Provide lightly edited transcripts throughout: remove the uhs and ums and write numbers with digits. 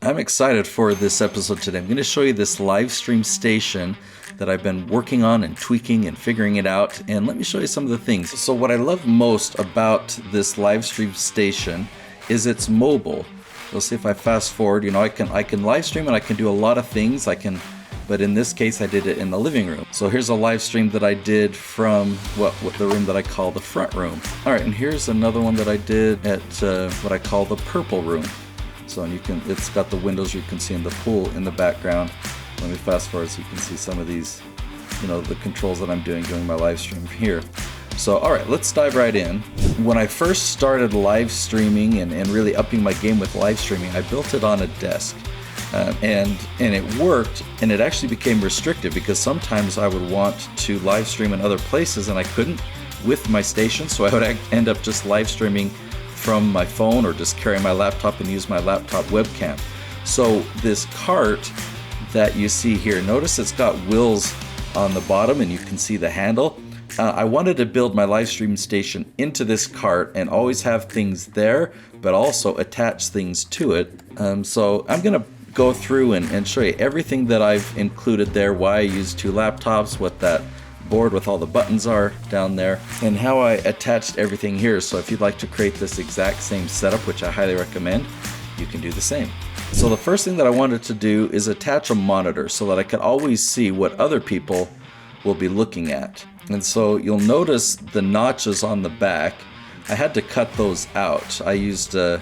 I'm excited for this episode today. I'm going to show you this Livestream Station that I've been working on and tweaking and figuring it out. And let me show you some of the things. So what I love most about this Livestream Station is it's mobile. You'll see if I fast forward, you know, I can live stream and I can do a lot of things. But in this case, I did it in the living room. So here's a live stream that I did from the room that I call the front room. All right, and here's another one that I did at what I call the purple room. So it's got the windows you can see in the pool in the background. Let me fast forward so you can see some of these, you know, the controls that I'm doing my live stream here. So, all right, let's dive right in. When I first started live streaming and really upping my game with live streaming, I built it on a desk. And it worked, and it actually became restrictive because sometimes I would want to live stream in other places and I couldn't with my station, so I would end up just live streaming from my phone or just carry my laptop and use my laptop webcam. So this cart that you see here, notice it's got wheels on the bottom and you can see the handle. I wanted to build my live stream station into this cart and always have things there, but also attach things to it. So I'm gonna go through and show you everything that I've included there, why I use two laptops, what that board with all the buttons are down there, and how I attached everything here. So if you'd like to create this exact same setup, which I highly recommend, you can do the same. So the first thing that I wanted to do is attach a monitor so that I could always see what other people will be looking at. And so you'll notice the notches on the back. I had to cut those out. I used a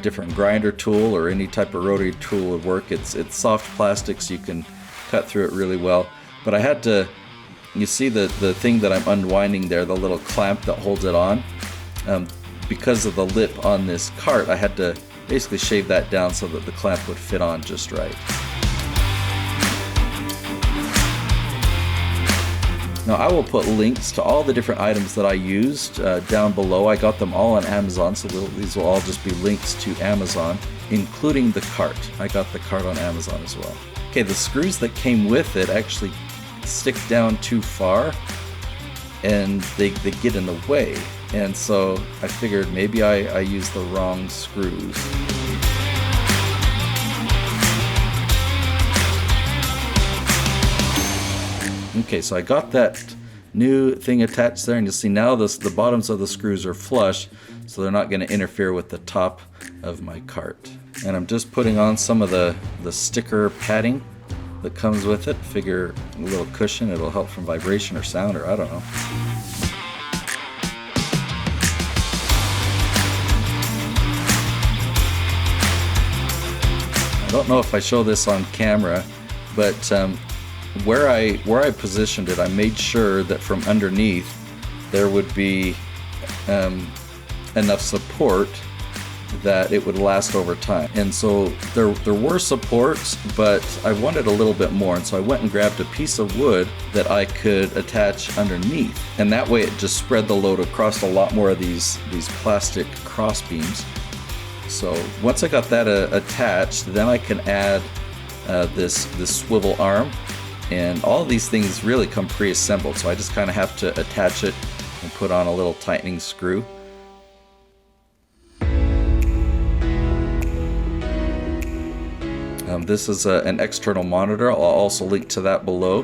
different grinder tool or any type of rotary tool would work. It's soft plastic, so you can cut through it really well. But I had to, you see the thing that I'm unwinding there, the little clamp that holds it on. Because of the lip on this cart, I had to basically shave that down so that the clamp would fit on just right. Now I will put links to all the different items that I used down below. I got them all on Amazon, so these will all just be links to Amazon, including the cart. I got the cart on Amazon as well. Okay, the screws that came with it actually stick down too far and they get in the way. And so I figured maybe I used the wrong screws. Okay, so I got that new thing attached there, and you'll see now the bottoms of the screws are flush, so they're not going to interfere with the top of my cart. And I'm just putting on some of the sticker padding that comes with it. Figure a little cushion, it'll help from vibration or sound, or I don't know. I don't know if I show this on camera, but where I positioned it, I made sure that from underneath there would be enough support that it would last over time. And so there were supports, but I wanted a little bit more, and so I went and grabbed a piece of wood that I could attach underneath, and that way it just spread the load across a lot more of these plastic cross beams. So once I got that attached, then I can add this swivel arm, and all of these things really come pre-assembled, so I just kind of have to attach it and put on a little tightening screw. This is an external monitor. I'll also link to that below.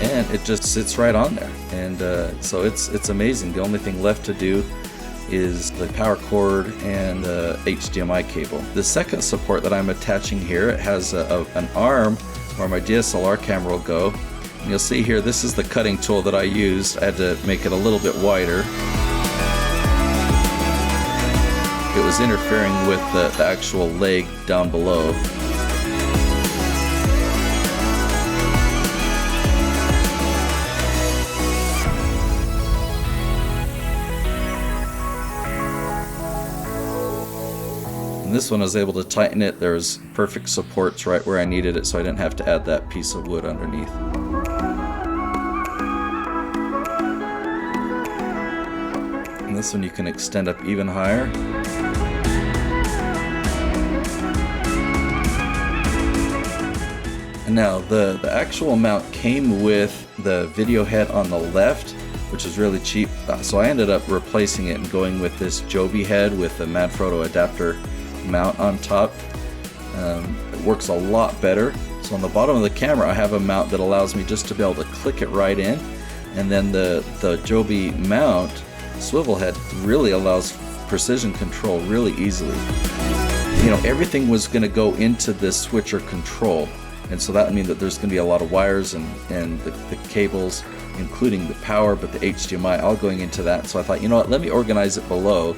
And it just sits right on there, and so it's amazing. The only thing left to do is the power cord and the HDMI cable. The second support that I'm attaching here, it has an arm where my DSLR camera will go. And you'll see here, this is the cutting tool that I used. I had to make it a little bit wider. It was interfering with the actual leg down below. And this one I was able to tighten it. There was perfect supports right where I needed it, so I didn't have to add that piece of wood underneath. And this one you can extend up even higher. Now the actual mount came with the video head on the left, which is really cheap, so I ended up replacing it and going with this Joby head with the Manfrotto adapter mount on top. It works a lot better. So on the bottom of the camera I have a mount that allows me just to be able to click it right in, and then the Joby mount swivel head really allows precision control really easily. You know, everything was going to go into this switcher control, and so that would mean that there's going to be a lot of wires and the cables, including the power, but the HDMI all going into that. So I thought, you know what, let me organize it below.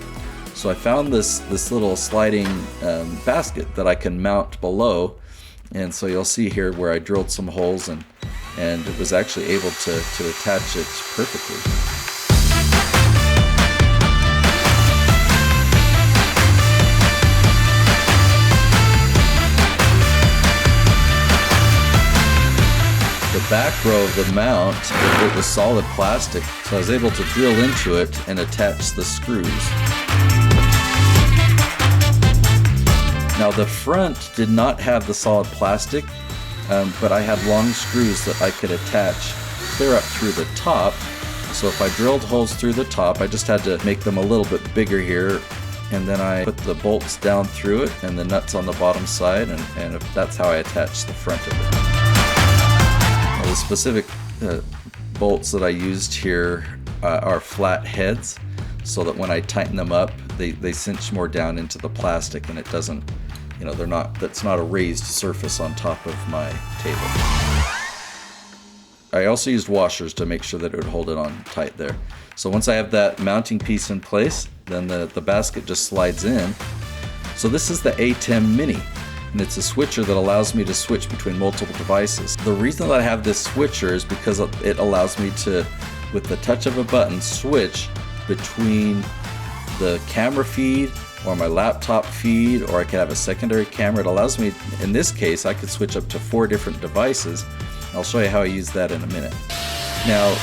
So I found this little sliding basket that I can mount below, and so you'll see here where I drilled some holes and it was actually able to attach it perfectly. The back row of the mount, it was solid plastic, so I was able to drill into it and attach the screws. Now the front did not have the solid plastic, but I had long screws that I could attach clear up through the top. So if I drilled holes through the top, I just had to make them a little bit bigger here, and then I put the bolts down through it and the nuts on the bottom side, and that's how I attached the front of it. Now, the specific bolts that I used here are flat heads, so that when I tighten them up, they cinch more down into the plastic, and it doesn't, you know, that's not a raised surface on top of my table. I also used washers to make sure that it would hold it on tight there. So once I have that mounting piece in place, then the basket just slides in. So this is the ATEM Mini, and it's a switcher that allows me to switch between multiple devices. The reason that I have this switcher is because it allows me to, with the touch of a button, switch between the camera feed or my laptop feed, or I could have a secondary camera. It allows me, in this case, I could switch up to 4 different devices. I'll show you how I use that in a minute. Now,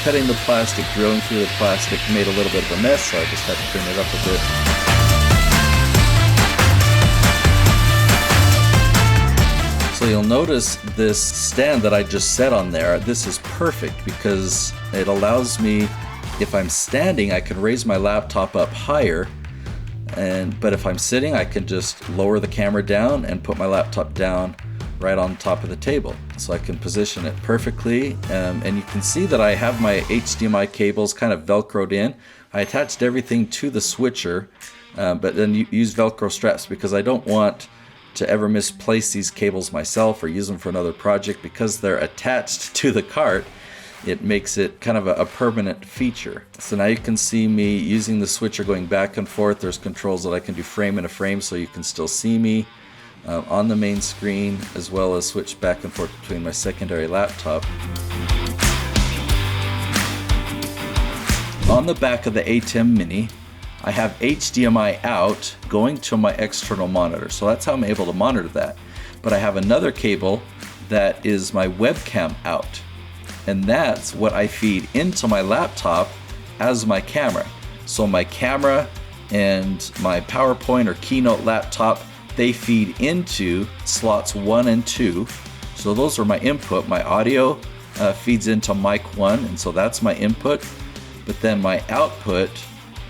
cutting the plastic, drilling through the plastic made a little bit of a mess, so I just had to clean it up a bit. So you'll notice this stand that I just set on there. This is perfect because it allows me, if I'm standing, I can raise my laptop up higher, but if I'm sitting, I can just lower the camera down and put my laptop down right on top of the table. So I can position it perfectly, and you can see that I have my HDMI cables kind of velcroed in. I attached everything to the switcher, but then use Velcro straps because I don't want to ever misplace these cables myself or use them for another project. Because they're attached to the cart, it makes it kind of a permanent feature. So now you can see me using the switcher going back and forth. There's controls that I can do frame in a frame, so you can still see me on the main screen, as well as switch back and forth between my secondary laptop. On the back of the ATEM Mini, I have HDMI out going to my external monitor, so that's how I'm able to monitor that. But I have another cable that is my webcam out, and that's what I feed into my laptop as my camera. So my camera and my PowerPoint or Keynote laptop, they feed into slots 1 and 2. So those are my input. My audio feeds into mic 1, and so that's my input. But then my output,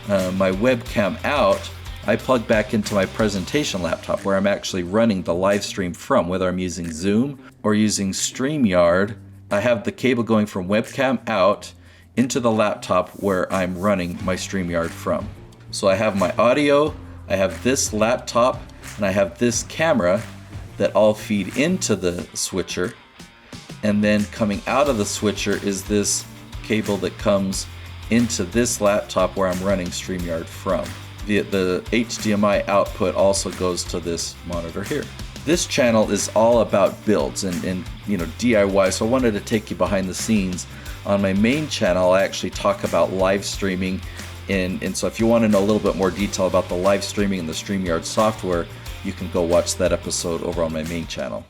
my webcam out, I plug back into my presentation laptop where I'm actually running the live stream from, whether I'm using Zoom or using StreamYard. I have the cable going from webcam out into the laptop where I'm running my StreamYard from. So I have my audio, I have this laptop, and I have this camera that all feed into the switcher. And then coming out of the switcher is this cable that comes into this laptop where I'm running StreamYard from. The HDMI output also goes to this monitor here. This channel is all about builds and you know, DIY, so I wanted to take you behind the scenes. On my main channel, I actually talk about live streaming, and so if you want to know a little bit more detail about the live streaming and the StreamYard software, you can go watch that episode over on my main channel.